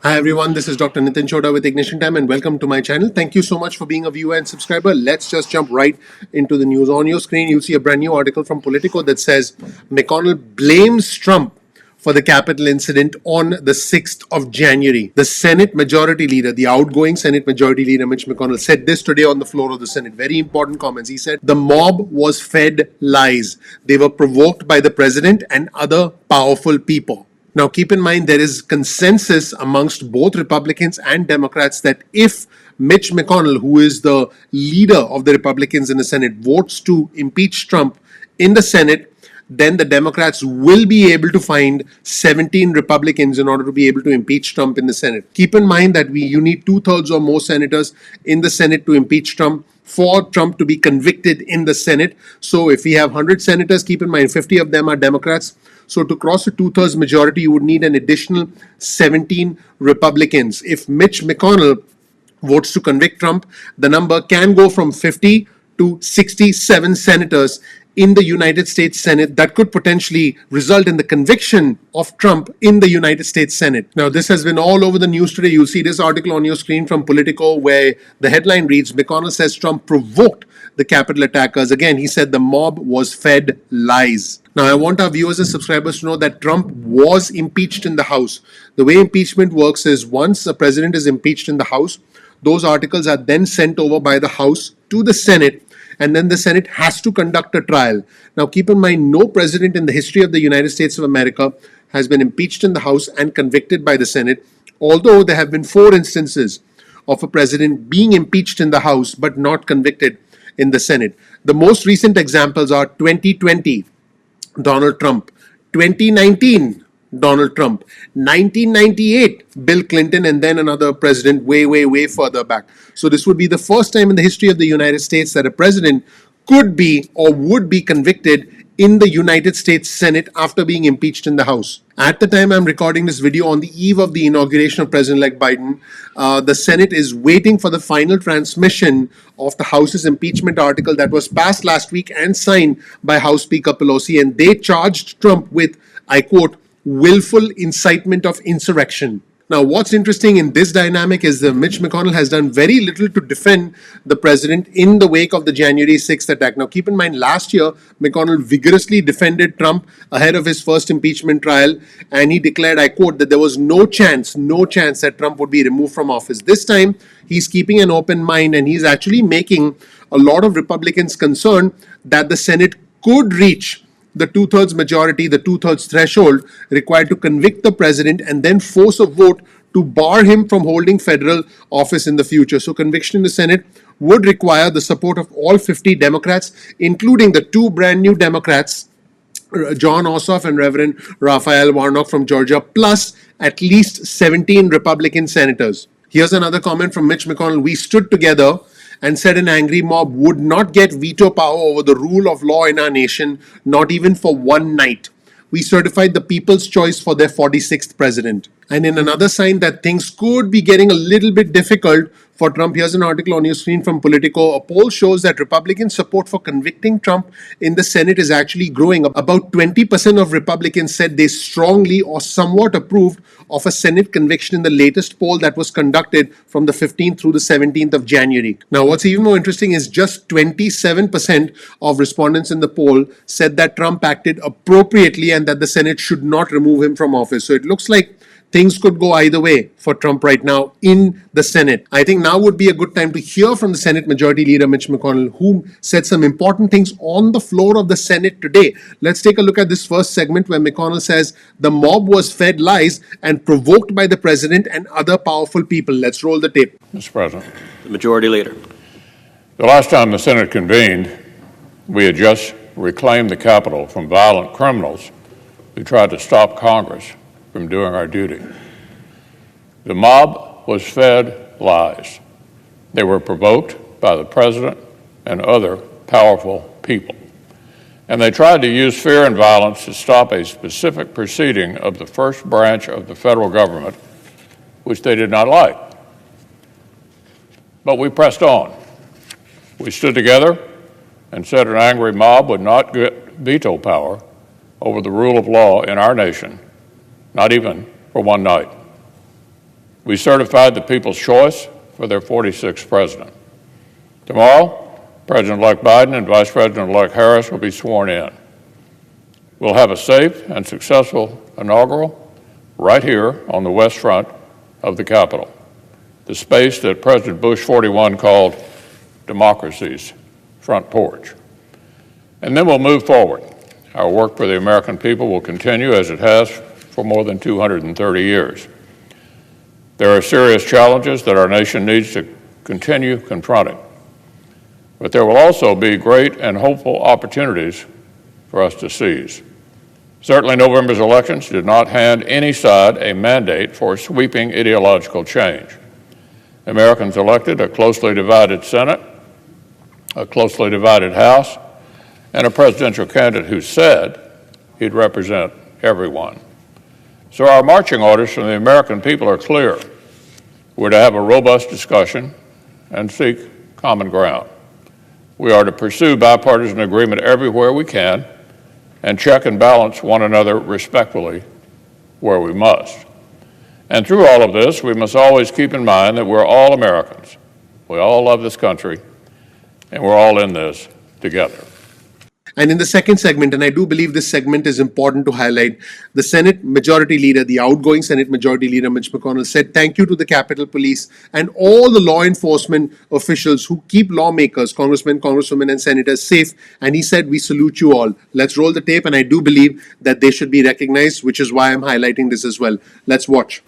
Hi everyone, this is Dr. Nitin Chhoda with Ignition Time and welcome to my channel. Thank you so much for being a viewer and subscriber. Let's just jump right into the news. On your screen, you'll see a brand new article from Politico that says McConnell blames Trump for the Capitol incident on the 6th of January. The Senate Majority Leader, the outgoing Senate Majority Leader Mitch McConnell, said this today on the floor of the Senate. Very important comments. He said, the mob was fed lies. They were provoked by the president and other powerful people. Now, keep in mind, there is consensus amongst both Republicans and Democrats that if Mitch McConnell, who is the leader of the Republicans in the Senate, votes to impeach Trump in the Senate, then the Democrats will be able to find 17 Republicans in order to be able to impeach Trump in the Senate. Keep in mind that you need 2/3 or more senators in the Senate to impeach Trump for Trump to be convicted in the Senate. So if we have 100 senators, keep in mind 50 of them are Democrats. So to cross a 2/3 majority, you would need an additional 17 Republicans. If Mitch McConnell votes to convict Trump, the number can go from 50 to 67 senators in the United States Senate that could potentially result in the conviction of Trump in the United States Senate. Now, this has been all over the news today. You'll see this article on your screen from Politico where the headline reads, McConnell says Trump provoked the Capitol attackers. Again, he said the mob was fed lies. Now, I want our viewers and subscribers to know that Trump was impeached in the House. The way impeachment works is once a president is impeached in the House, those articles are then sent over by the House to the Senate, and then the Senate has to conduct a trial. Now, keep in mind, no president in the history of the United States of America has been impeached in the House and convicted by the Senate, although there have been 4 instances of a president being impeached in the House but not convicted in the Senate. The most recent examples are 2020, Donald Trump, 2019, Donald Trump, 1998, Bill Clinton, and then another president way further back. So this would be the first time in the history of the United States that a president could be or would be convicted in the United States Senate after being impeached in the House. At the time I'm recording this video on the eve of the inauguration of President-elect Biden, the Senate is waiting for the final transmission of the House's impeachment article that was passed last week and signed by House Speaker Pelosi, and they charged Trump with, I quote, willful incitement of insurrection. Now, what's interesting in this dynamic is that Mitch McConnell has done very little to defend the president in the wake of the January 6th attack. Now, keep in mind, last year, McConnell vigorously defended Trump ahead of his first impeachment trial, and he declared, I quote, that there was no chance that Trump would be removed from office. This time, he's keeping an open mind, and he's actually making a lot of Republicans concerned that the Senate could reach the 2/3 majority, the 2/3 threshold required to convict the president and then force a vote to bar him from holding federal office in the future. So conviction in the Senate would require the support of all 50 Democrats, including the 2 brand new Democrats, John Ossoff and Reverend Raphael Warnock from Georgia, plus at least 17 Republican senators. Here's another comment from Mitch McConnell. We stood together and said an angry mob would not get veto power over the rule of law in our nation, not even for one night. We certified the people's choice for their 46th president. And in another sign that things could be getting a little bit difficult for Trump, here's an article on your screen from Politico. A poll shows that Republican support for convicting Trump in the Senate is actually growing. About 20% of Republicans said they strongly or somewhat approved of a Senate conviction in the latest poll that was conducted from the 15th through the 17th of January. Now, what's even more interesting is just 27% of respondents in the poll said that Trump acted appropriately and that the Senate should not remove him from office. So it looks like things could go either way for Trump right now in the Senate. I think now would be a good time to hear from the Senate Majority Leader Mitch McConnell, who said some important things on the floor of the Senate today. Let's take a look at this first segment where McConnell says the mob was fed lies and provoked by the president and other powerful people. Let's roll the tape. Mr. President. The Majority Leader. The last time the Senate convened, we had just reclaimed the Capitol from violent criminals who tried to stop Congress from doing our duty. The mob was fed lies. They were provoked by the president and other powerful people. And they tried to use fear and violence to stop a specific proceeding of the first branch of the federal government, which they did not like. But we pressed on. We stood together and said an angry mob would not get veto power over the rule of law in our nation, not even for one night. We certified the people's choice for their 46th president. Tomorrow, President-elect Biden and Vice President-elect Harris will be sworn in. We'll have a safe and successful inaugural right here on the west front of the Capitol, the space that President Bush 41 called democracy's front porch. And then we'll move forward. Our work for the American people will continue as it has for more than 230 years. There are serious challenges that our nation needs to continue confronting, but there will also be great and hopeful opportunities for us to seize. Certainly, November's elections did not hand any side a mandate for sweeping ideological change. Americans elected a closely divided Senate, a closely divided House, and a presidential candidate who said he'd represent everyone. So our marching orders from the American people are clear. We're to have a robust discussion and seek common ground. We are to pursue bipartisan agreement everywhere we can and check and balance one another respectfully where we must. And through all of this, we must always keep in mind that we're all Americans. We all love this country, and we're all in this together. And in the second segment, and I do believe this segment is important to highlight, the Senate Majority Leader, the outgoing Senate Majority Leader, Mitch McConnell, said thank you to the Capitol Police and all the law enforcement officials who keep lawmakers, congressmen, congresswomen, and senators safe. And he said, we salute you all. Let's roll the tape, and I do believe that they should be recognized, which is why I'm highlighting this as well. Let's watch.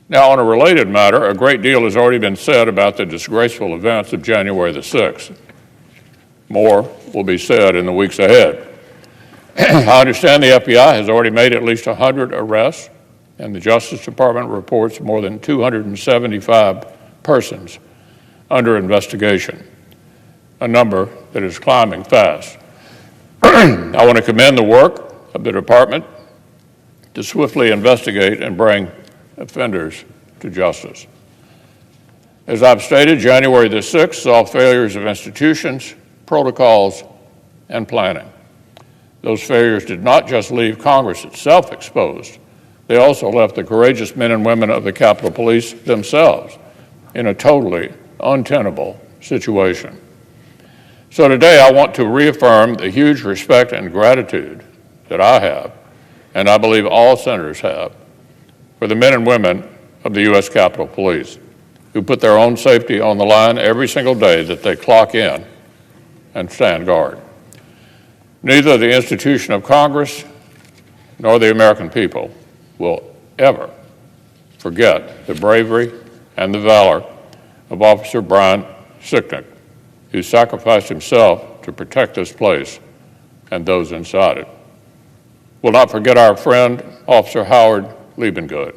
Now, on a related matter, a great deal has already been said about the disgraceful events of January the 6th. More will be said in the weeks ahead. I understand the FBI has already made at least 100 arrests, and the Justice Department reports more than 275 persons under investigation, a number that is climbing fast. I want to commend the work of the department to swiftly investigate and bring offenders to justice. As I've stated, January the 6th saw failures of institutions, protocols, and planning. Those failures did not just leave Congress itself exposed, they also left the courageous men and women of the Capitol Police themselves in a totally untenable situation. So today I want to reaffirm the huge respect and gratitude that I have, and I believe all senators have, for the men and women of the U.S. Capitol Police who put their own safety on the line every single day that they clock in and stand guard. Neither the institution of Congress nor the American people will ever forget the bravery and the valor of Officer Brian Sicknick, who sacrificed himself to protect this place and those inside it. We'll not forget our friend, Officer Howard Liebengood,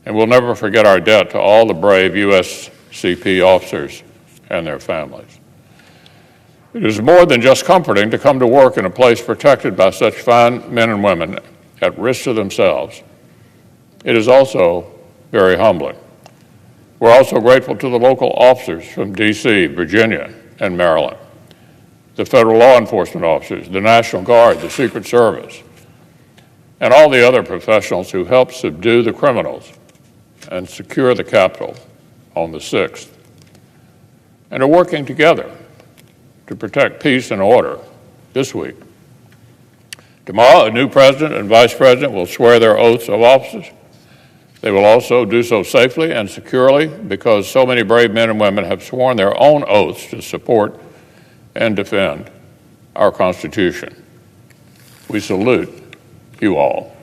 and we'll never forget our debt to all the brave USCP officers and their families. It is more than just comforting to come to work in a place protected by such fine men and women at risk to themselves. It is also very humbling. We're also grateful to the local officers from D.C., Virginia, and Maryland, the federal law enforcement officers, the National Guard, the Secret Service, and all the other professionals who helped subdue the criminals and secure the Capitol on the 6th, and are working together to protect peace and order this week. Tomorrow, a new president and vice president will swear their oaths of office. They will also do so safely and securely because so many brave men and women have sworn their own oaths to support and defend our Constitution. We salute you all.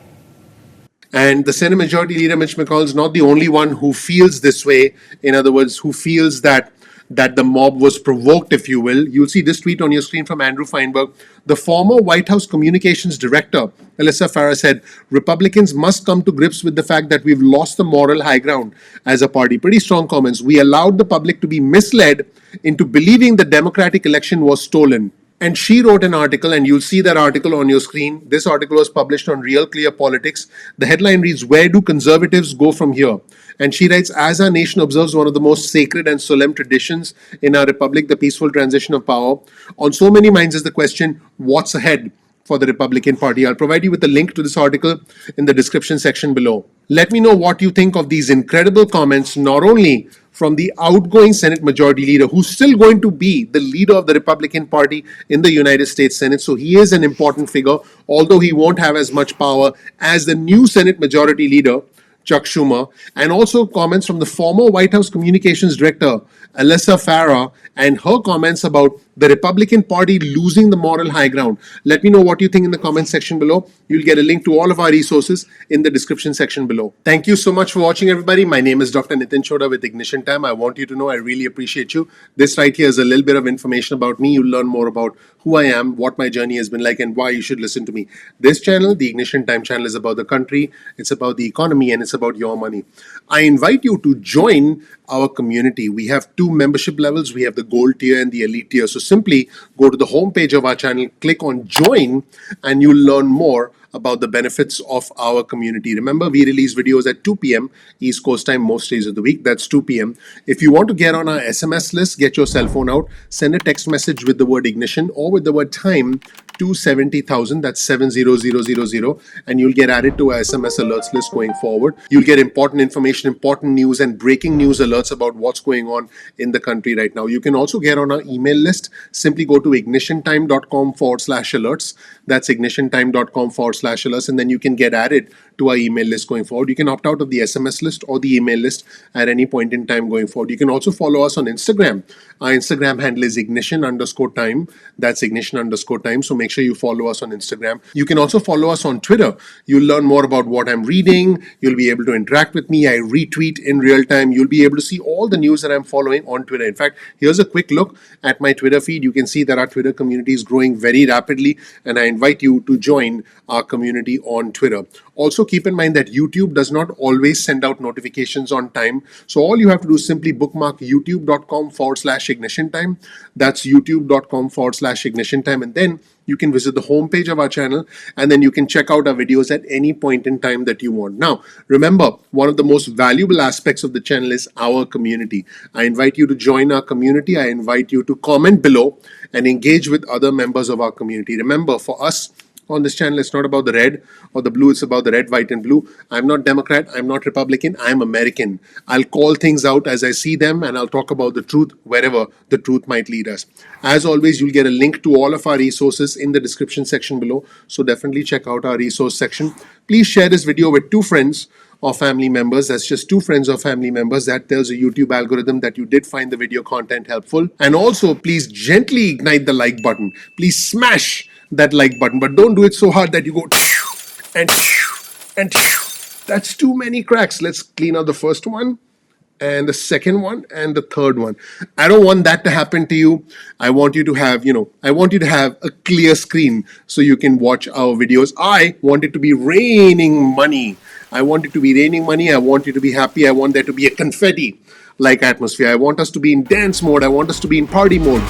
And the Senate Majority Leader, Mitch McConnell, is not the only one who feels this way. In other words, who feels that the mob was provoked, if you will. You'll see this tweet on your screen from Andrew Feinberg. The former White House Communications Director, Alyssa Farah, said, Republicans must come to grips with the fact that we've lost the moral high ground as a party. Pretty strong comments. We allowed the public to be misled into believing the Democratic election was stolen. And she wrote an article, and you'll see that article on your screen. This article was published on Real Clear Politics. The headline reads, Where do conservatives go from here? And she writes, as our nation observes one of the most sacred and solemn traditions in our republic, the peaceful transition of power, on so many minds is the question, what's ahead? for the Republican Party. I'll provide you with a link to this article in the description section below. Let me know what you think of these incredible comments, not only from the outgoing Senate Majority Leader, who's still going to be the leader of the Republican Party in the United States Senate. So he is an important figure, although he won't have as much power as the new Senate Majority Leader, Chuck Schumer, and also comments from the former White House Communications Director, Alyssa Farah, and her comments about the Republican Party losing the moral high ground. Let me know what you think in the comment section below. You'll get a link to all of our resources in the description section below. Thank you so much for watching, everybody. My name is Dr. Nitin Chhoda with Ignition Time. I want you to know I really appreciate you. This right here is a little bit of information about me. You'll learn more about who I am, what my journey has been like, and why you should listen to me. This channel, the Ignition Time channel, is about the country, it's about the economy, and it's about your money. I invite you to join our community. We have two membership levels. We have the gold tier and the elite tier. So simply go to the homepage of our channel, click on join, and you'll learn more about the benefits of our community. Remember, we release videos at 2 p.m. East Coast time most days of the week. That's 2 p.m. If you want to get on our SMS list, get your cell phone out, send a text message with the word ignition or with the word time to 70,000, that's 70000, and you'll get added to our SMS alerts list going forward. You'll get important information, important news, and breaking news alerts about what's going on in the country right now. You can also get on our email list. Simply go to ignitiontime.com/alerts. That's ignitiontime.com/alerts, and then you can get added to our email list going forward. You can opt out of the SMS list or the email list at any point in time going forward. You can also follow us on Instagram. Our Instagram handle is ignition_time. That's ignition_time. So make sure you follow us on Instagram. You can also follow us on Twitter. You'll learn more about what I'm reading. You'll be able to interact with me. I retweet in real time. You'll be able to see all the news that I'm following on Twitter. In fact, here's a quick look at my Twitter feed. You can see that our Twitter community is growing very rapidly, and I invite you to join our community on Twitter. Also, keep in mind that YouTube does not always send out notifications on time. So all you have to do is simply bookmark youtube.com/ignition time. That's youtube.com/ignition time. And then you can visit the homepage of our channel, and then you can check out our videos at any point in time that you want. Now, remember, one of the most valuable aspects of the channel is our community. I invite you to join our community. I invite you to comment below and engage with other members of our community. Remember, for us, on this channel, it's not about the red or the blue, it's about the red, white, and blue. I'm not Democrat, I'm not Republican, I'm American. I'll call things out as I see them, and I'll talk about the truth wherever the truth might lead us. As always, you'll get a link to all of our resources in the description section below, so definitely check out our resource section. Please share this video with 2 friends or family members. That's just 2 friends or family members. That tells a YouTube algorithm that you did find the video content helpful. And also, please gently ignite the like button. Please smash that like button, but don't do it so hard that you go and that's too many cracks. Let's clean out the first one and the second one and the third one. I don't want that to happen to you. I want you to have, I want you to have a clear screen so you can watch our videos. I want it to be raining money. I want it to be raining money. I want you to be happy. I want there to be a confetti like atmosphere. I want us to be in dance mode. I want us to be in party mode.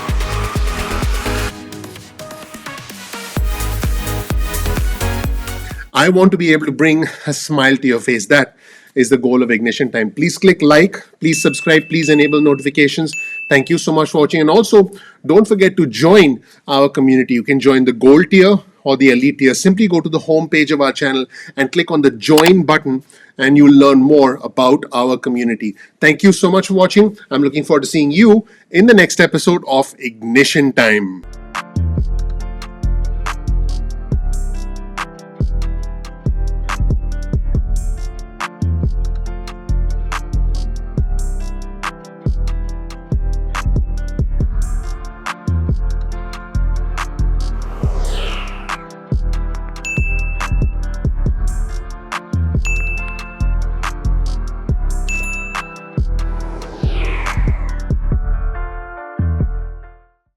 I want to be able to bring a smile to your face. That is the goal of Ignition Time. Please click like, please subscribe, please enable notifications. Thank you so much for watching. And also, don't forget to join our community. You can join the gold tier or the elite tier. Simply go to the home page of our channel and click on the join button, and you'll learn more about our community. Thank you so much for watching. I'm looking forward to seeing you in the next episode of Ignition Time.